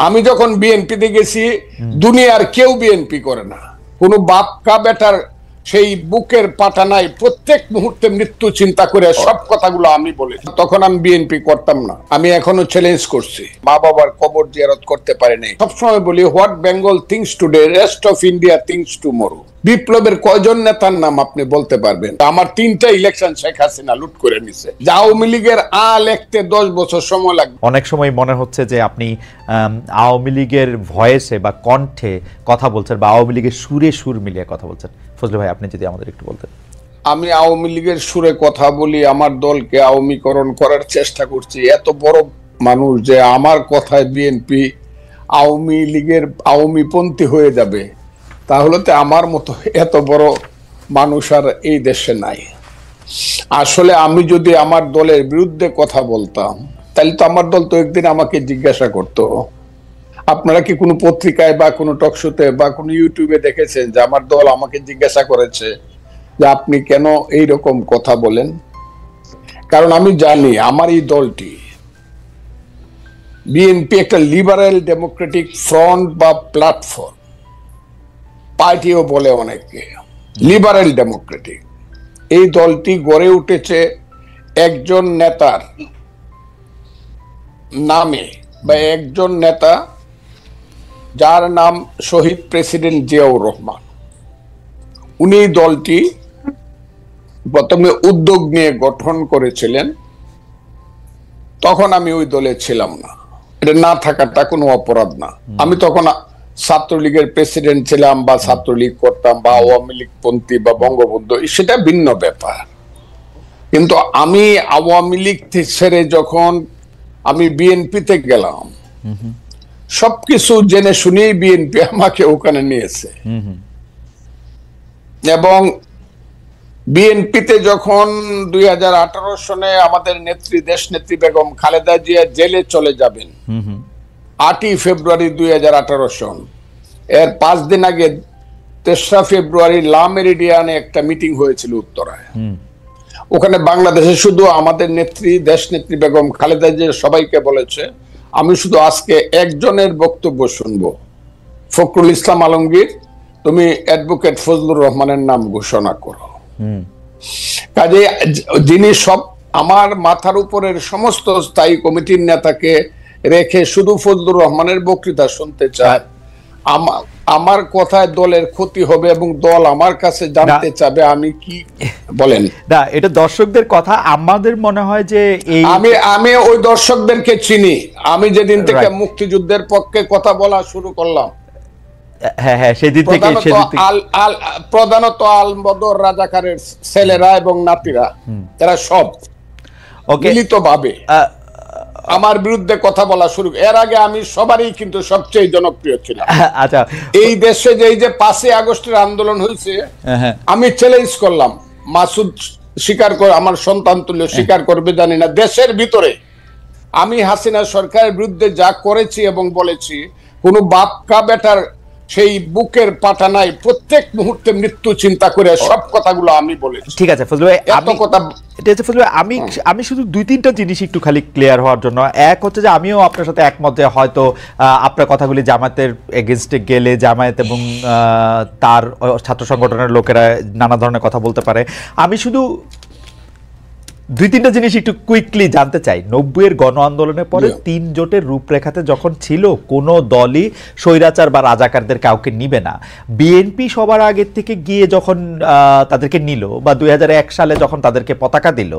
আমি যখন বিএনপিতে গেছি, দুনিয়ার কেউ বিএনপি করে না, কোনো বাপ কা বেটার সেই বুকের পাটা নাই, প্রত্যেক মুহূর্তে মৃত্যু চিন্তা করে সব কথাগুলো আমি বলি। তখন আমি বিএনপি করতাম না, আমি এখনো চ্যালেঞ্জ করছি, মা বাবার কবর জিয়ারত করতে পারি নাই। সবসময় বলি, what Bengal things today, rest of India things tomorrow. বিপ্লবের কয়জন নেতার নাম আপনি বলতে পারবেন? আমার 3টা ইলেকশন শেখ হাসিনা লুট করে নিছে। আওয়ামী লীগের লিখতে 10 বছর সময় লাগবে। অনেক সময় মনে হচ্ছে যে আপনি আওয়ামী লীগের ভয়েসে বা কণ্ঠে কথা বলছেন, বা আওয়ামী লীগের সুরে সুর মিলিয়ে কথা বলছেন। ফজলে ভাই, আপনি যদি আমাদের একটু বলতেন। আমি আওয়ামী লীগের সুরে কথা বলি, আমার দলকে আওয়ামীকরণ করার চেষ্টা করছি। এত বড় মানুষ যে আমার কথায় বিএনপি আওয়ামী লীগের আওয়ামীপন্থী হয়ে যাবে, তাহলে তো আমার মতো এত বড় মানুষ আর এই দেশে নাই। আসলে আমি যদি আমার দলের বিরুদ্ধে কথা বলতাম, তাহলে তো আমার দল তো একদিন আমাকে জিজ্ঞাসা করতো। আপনারা কি কোনো পত্রিকায় বা কোনো টকশোতে বা কোনো ইউটিউবে দেখেছেন যে আমার দল আমাকে জিজ্ঞাসা করেছে যে আপনি কেন এই রকম কথা বলেন? কারণ আমি জানি আমার এই দলটি, বিএনপি, একটা লিবারেল ডেমোক্রেটিক ফ্রন্ট বা প্ল্যাটফর্ম, পার্টিও বলে অনেকে, লিবারেল ডেমোক্রেটিক। এই দলটি গড়ে উঠেছে একজন নেতার নামে, বা একজন নেতা যার নাম শহীদ প্রেসিডেন্ট জিয়াউর রহমান। উনি দলটি প্রথমে উদ্যোগ নিয়ে গঠন করেছিলেন। তখন আমি ওই দলে ছিলাম না, এটা না থাকাটা কোনো অপরাধ না। আমি তখন ছাত্রলীগের প্রেসিডেন্ট ছিলাম, বা ছাত্রলীগ করতাম, বা আওয়ামী লীগ পন্থী বা বঙ্গবন্ধু, সেটা ভিন্ন ব্যাপার। কিন্তু আমি আওয়ামী লীগ ছেড়ে যখন আমি বিএনপিতে গেলাম, সবকিছু জেনে শুনেই বিএনপি আমাকে ওখানে নিয়েছে। এবং বিএনপিতে যখন 2018 সনে আমাদের নেত্রী, দেশ নেত্রী বেগম খালেদা জিয়া জেলে চলে যাবেন 8ই ফেব্রুয়ারি 2018 সন, এর 5 দিন আগে 3রা ফেব্রুয়ারি লা মেরিডিয়ানে একটা মিটিং হয়েছিল উত্তরায়। ওখানে বাংলাদেশে শুধু আমাদের নেত্রী, দেশ নেত্রী বেগম খালেদা জিয়া সবাইকে বলেছে, আমি শুধু আজকে একজনের বক্তব্য শুনবো, ফখরুল ইসলাম আলমগীর, তুমি অ্যাডভোকেট ফজলুর রহমানের নাম ঘোষণা করো। কাজে যিনি সব আমার মাথার উপরের সমস্ত স্থায়ী কমিটির নেতাকে রেখে শুধু ফজলুর রহমানের বক্তৃতা শুনতে চায়, আমার কথায় দলের ক্ষতি হবে এবং দল আমার কাছে জানতে চাবে আমি কি বলেন। না, এটা দর্শকদের কথা। আমাদের মনে হয় যে এই আমি ওই দর্শকদেরকে চিনি। আমি যেদিন থেকে মুক্তিযুদ্ধের পক্ষে কথা বলা শুরু করলাম, হ্যাঁ, সেদিন থেকে প্রধানত আলবদর রাজাকারের ছেলেরা এবং নাতিরা, তারা সব মিলিতভাবে আমার বিরুদ্ধে কথা বলা শুরু। এর আগে আমি সবারই কিন্তু সবচেয়ে জনপ্রিয় ছিলাম। আচ্ছা, এই দেশে যে 5ই আগস্টের আন্দোলন হয়েছে, আমি চ্যালেঞ্জ করলাম, মাসুদ স্বীকার করে, আমার সন্তান তুল্য স্বীকার করবে জানি না, দেশের ভিতরে আমি হাসিনা সরকারের বিরুদ্ধে যা করেছি এবং বলেছি, কোন বাপ কা বেটার সেই বুকের পাটা নাই, প্রত্যেক মুহূর্তে মৃত্যু চিন্তা করে সব কথাগুলো আমি বলেছি। ঠিক আছে ফজলু ভাই, আমি শুধু 2-3টা জিনিস একটু খালি ক্লিয়ার হওয়ার জন্য। এক হচ্ছে যে আমিও আপনার সাথে একমত যে হয়তো আপনার কথাগুলি জামায়াতের এগেইনস্টে গেলে জামায়াত এবং তার ছাত্র সংগঠনের লোকেরা নানা ধরনের কথা বলতে পারে। আমি শুধু 2-3টা জিনিস একটু কুইকলি জানতে চাই। 90-এর গণ আন্দোলনের পরে 3 জোটের রূপরেখাতে যখন ছিল, কোনো দলই স্বৈরাচার বা রাজাকারদের কাউকে নিবে না। বিএনপি সবার আগের থেকে গিয়ে যখন তাদেরকে নিল, বা 2001 সালে যখন তাদেরকে পতাকা দিল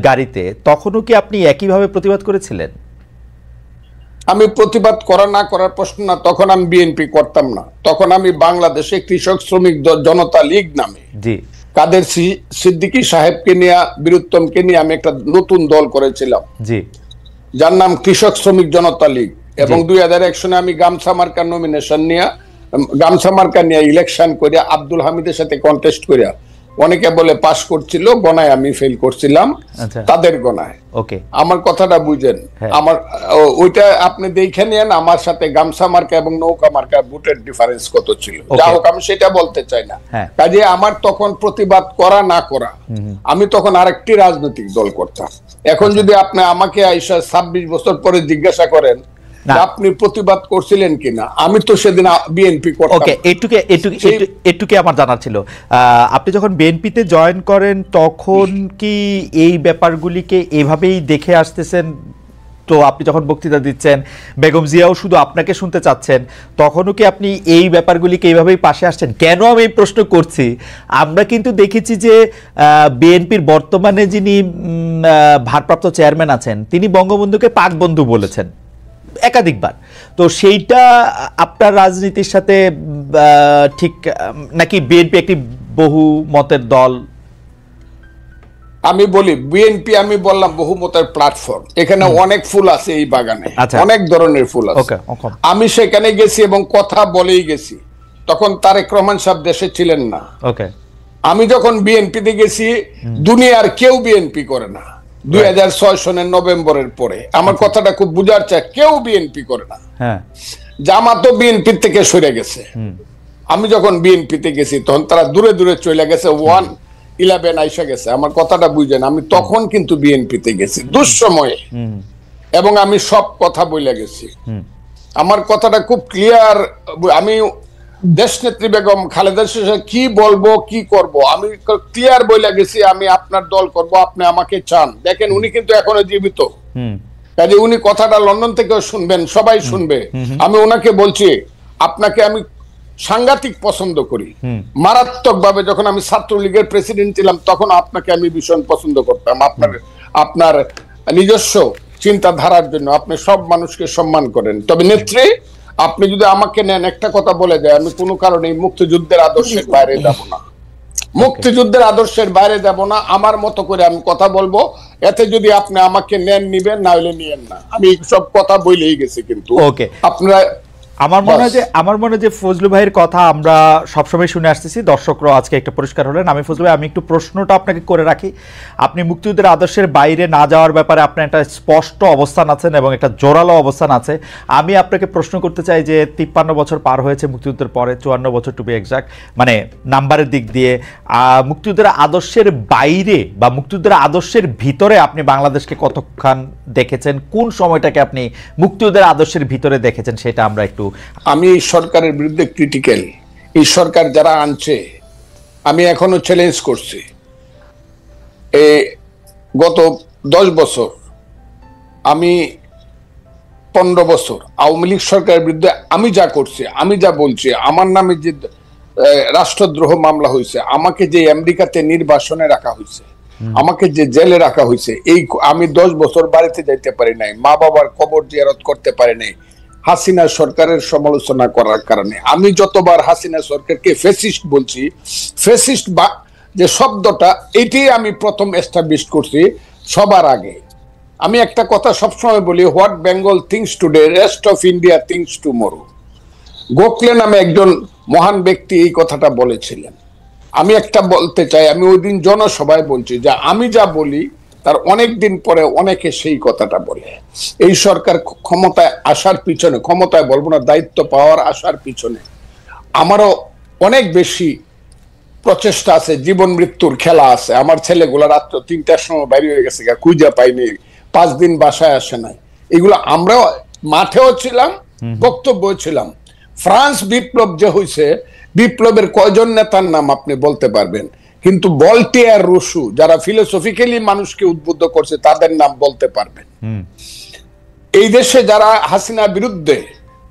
গাড়িতে, তখনও কি আপনি একইভাবে প্রতিবাদ করেছিলেন? আমি প্রতিবাদ করা না করার প্রশ্ন না, তখন আমি বিএনপি করতাম না। তখন আমি বাংলাদেশে কৃষক শ্রমিক জনতা লীগ নামে, জি, কাদের সিদ্দিকী সাহেবকে নিয়ে, বীরুত্তমকে নিয়ে আমি একটা নতুন দল করেছিলাম, জি, যার নাম কৃষক শ্রমিক জনতা লীগ। এবং 2001 সনে আমি গামছা মার্কা নমিনেশন নিয়ে, গামছা মার্কা নিয়ে ইলেকশন করে আব্দুল হামিদের সাথে কন্টেস্ট করে, অনেকে বলে পাস করছিল, গণায় আমি ফেল করছিলাম, তাদের গণায়। ওকে, আমার কথাটা বুঝেন। আমার ওইটা আপনি দেখে নেন, আমার সাথে গামছা মার্কা এবং নৌকা মার্কা ভোটের ডিফারেন্স কত ছিল। যা হোক, আমি সেটা বলতে চাই না। কাজে আমার তখন প্রতিবাদ করা না করা, আমি তখন আরেকটি রাজনৈতিক দল করতাম। এখন যদি আপনি আমাকে আইসা 26 বছর পরে জিজ্ঞাসা করেন আপনি প্রতিবাদ করছিলেন কিনা। আমি তো সেদিন বিএনপি করতাম। ওকে, এটুকে আমার জানার ছিল। আপনি যখন বিএনপিতে জয়েন করেন তখন কি এই ব্যাপারগুলিকে এভাবেই দেখে আসতেছেন? তো আপনি যখন বক্তৃতা দিচ্ছেন, বেগম জিয়াও শুধু আপনাকে শুনতে চাচ্ছেন, তখনও কি আপনি এই ব্যাপারগুলিকে এইভাবেই পাশে আসছেন? কেন আমি এই প্রশ্ন করছি, আমরা কিন্তু দেখেছি যে বিএনপির বর্তমানে যিনি ভারপ্রাপ্ত চেয়ারম্যান আছেন, তিনি বঙ্গবন্ধুকে পাক বন্ধু বলেছেন একাধিকবার। তো সেইটা আপনার রাজনীতির সাথে ঠিক নাকি? বিএনপি একটি বহু মতের দল। আমি বলি বিএনপি, আমি বললাম বহুমতের প্ল্যাটফর্ম। এখানে অনেক ফুল আছে এই বাগানে, অনেক ধরনের ফুল আছে। আমি সেখানে গেছি এবং কথা বলেই গেছি। তখন তারেক রহমান সাহেব দেশে ছিলেন না। আমি যখন বিএনপিতে গেছি, দুনিয়ার কেউ বিএনপি করে না 2006 সনের নভেম্বরের পরে। আমার কথাটা খুব বুঝার চাই, কেউ বিএনপি করে না। জামাতও বিএনপি থেকে সরে গেছে। আমি যখন বিএনপিতে গেছি তখন তারা দূরে দূরে চলে গেছে, 1-11 আইসা গেছে। আমার কথাটা বুঝেন, আমি তখন কিন্তু বিএনপিতে গেছি দুঃসময়ে, এবং আমি সব কথা বলে গেছি। আমার কথাটা খুব ক্লিয়ার। আমি দেশনেত্রী বেগম খালেদা জিয়া কি বলবো কি করব আমি ক্লিয়ার বলে গেছি। আমি আপনার দল করব, আপনি আমাকে চান। দেখেন উনি কিন্তু এখনো জীবিত, কাজে উনি কথাটা লন্ডন থেকেও শুনবেন, সবাই শুনবে। আমি ওনাকে বলছি, আপনাকে আমি সাংঘাতিক পছন্দ করি, মারাত্মক ভাবে। যখন আমি ছাত্রলীগের প্রেসিডেন্ট ছিলাম তখন আপনাকে আমি ভীষণ পছন্দ করতাম, আপনার নিজস্ব চিন্তাধারার জন্য। আপনি সব মানুষকে সম্মান করেন। তবে নেত্রী, আপনি যদি আমাকে নেন, একটা কথা বলে দেয়, আমি কোনো কারণে মুক্তিযুদ্ধের আদর্শের বাইরে যাব না। মুক্তিযুদ্ধের আদর্শের বাইরে যাব না। আমার মতো করে আমি কথা বলবো। এতে যদি আপনি আমাকে নেন নিবেন, না হলে নিয়েন না। আমি সব কথা বলেই গেছি। কিন্তু আপনারা, আমার মনে হয় যে ফজলু ভাইয়ের কথা আমরা সবসময় শুনে আসতেছি, দর্শকরাও আজকে একটা পরিষ্কার হলেন। আমি ফজলু ভাই, আমি একটু প্রশ্নটা আপনাকে করে রাখি। আপনি মুক্তিযুদ্ধের আদর্শের বাইরে না যাওয়ার ব্যাপারে আপনার একটা স্পষ্ট অবস্থান আছেন এবং একটা জোরালো অবস্থান আছে। আমি আপনাকে প্রশ্ন করতে চাই যে 53 বছর পার হয়েছে মুক্তিযুদ্ধের পরে, 54 বছর টু বি এক্সাক্ট, মানে নাম্বারের দিক দিয়ে। মুক্তিযুদ্ধের আদর্শের বাইরে বা মুক্তিযুদ্ধের আদর্শের ভিতরে আপনি বাংলাদেশকে কতক্ষণ দেখেছেন? কোন সময়টাকে আপনি মুক্তিযুদ্ধের আদর্শের ভিতরে দেখেছেন সেটা আমরা একটু। আমি এই সরকারের বিরুদ্ধে ক্রিটিক্যাল। এই সরকার যারা আনছে, আমি এখনো চ্যালেঞ্জ করছি। গত 10 বছর, আমি 15 বছর আওয়ামী লীগ সরকারের বিরুদ্ধে আমি যা করছি, আমি যা বলছি, আমার নামে যে রাষ্ট্রদ্রোহ মামলা হয়েছে, আমাকে যে আমেরিকাতে নির্বাসনে রাখা হয়েছে, আমাকে যে জেলে রাখা হয়েছে, এই আমি 10 বছর বাড়িতে যাইতে পারি নাই, মা বাবার কবর জিয়ারত করতে পারি নাই হাসিনা সরকারের সমালোচনা করার কারণে। আমি যতবার হাসিনা সরকারকে ফ্যাসিস্ট বলছি, ফ্যাসিস্ট বা যে শব্দটা, এটাই আমি প্রথম এস্টাবলিশ করছি সবার আগে। আমি একটা কথা সবসময় বলি, what Bengal things today, rest of India things tomorrow. Gokhale নামে একজন মহান ব্যক্তি এই কথাটা বলেছিলেন। আমি একটা বলতে চাই, আমি ওই দিন জনসভায় বলছি যে আমি যা বলি তার অনেক দিন পরে অনেকে সেই কথাটা বলে। এই সরকার ক্ষমতায় আসার পিছনে, ক্ষমতায় বলবো না, দায়িত্ব পাওয়ার আসার পিছনে আমারও অনেক বেশি প্রচেষ্টা আছে, জীবন মৃত্যুর খেলা আছে। আমার ছেলেগুলা রাত্র 3টার সময় বাইরে হয়ে গেছে, খুঁজে পাইনি, 5 দিন বাসায় আসে নাই। এগুলো আমরাও মাঠেও ছিলাম, বক্তব্য ছিলাম। ফ্রান্স বিপ্লব যে হয়েছে, বিপ্লবের কয়জন নেতার নাম আপনি বলতে পারবেন? কিন্তু ভলটেয়ার, রুশু, যারা ফিলোসফিক্যালি মানুষকে উদ্বুদ্ধ করছে, তাদের নাম বলতে পারবেন। এই দেশে যারা হাসিনার বিরুদ্ধে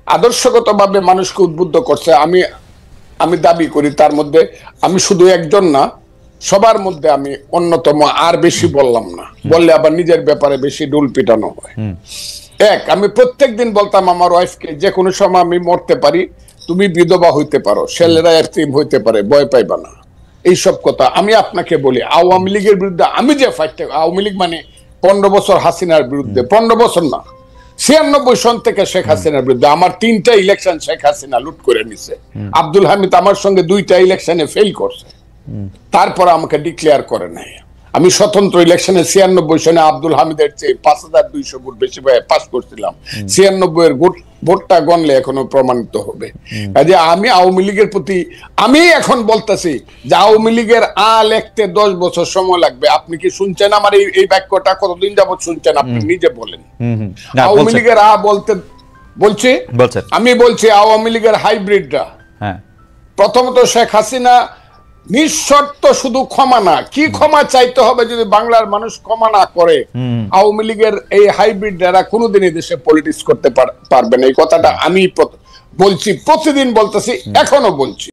আদর্শগতভাবে মানুষকে উদ্বুদ্ধ করছে, আমি দাবি করি তার মধ্যে আমি শুধু একজন না, সবার মধ্যে আমি অন্যতম। আর বেশি বললাম না, বললে আবার নিজের ব্যাপারে বেশি ডুল পিটানো হয়। আমি প্রত্যেকদিন বলতাম আমার ওয়াইফকে, যে কোনো সময় আমি মরতে পারি, তুমি বিধবা হইতে পারো, ছেলেরা এতিম হইতে পারে, ভয় পাইবা না। এইসব কথা আমি আপনাকে বলি। আওয়ামী লীগের বিরুদ্ধে আমি যে ফাইট, আওয়ামী লীগ মানে 15 বছর হাসিনার বিরুদ্ধে, 15 বছর না, 96 সন থেকে শেখ হাসিনার বিরুদ্ধে। আমার 3টা ইলেকশন শেখ হাসিনা লুট করে নিছে। আব্দুল হামিদ আমার সঙ্গে 2টা ইলেকশনে ফেল করছে, তারপর আমাকে ডিক্লেয়ার করে নাই। আমি স্বতন্ত্র ইলেকশনে 96 সনে আব্দুল হামিদের চেয়ে 5200 ভোট বেশি পাস করছিলাম। 96 এর ভোটটা গণলে এখনো প্রমাণিত হবে। কাজে আমি আওয়ামী লীগের প্রতি, আমি এখন বলতেছি যে আওয়ামী লীগের লিখতে 10 বছর সময় লাগবে। আপনি কি শুনছেন আমার এই বাক্যটা? কতদিন যাবত শুনছেন? আপনি নিজে বলেন। আওয়ামী লীগের বলতে বলছি বলছেন। আমি বলছি আওয়ামী লীগের হাইব্রিডরা, হ্যাঁ, প্রথমত শেখ হাসিনা নিঃশর্ত শুধু ক্ষমা না, কি ক্ষমা চাইতে হবে যদি বাংলার মানুষ ক্ষমা না করে, আওয়ামী লীগের এই হাইব্রিড যারা কোনোদিনই দেশে পলিটিক্স করতে পারবে না। এই কথাটা আমি বলছি, প্রতিদিন বলতেছি, এখনো বলছি।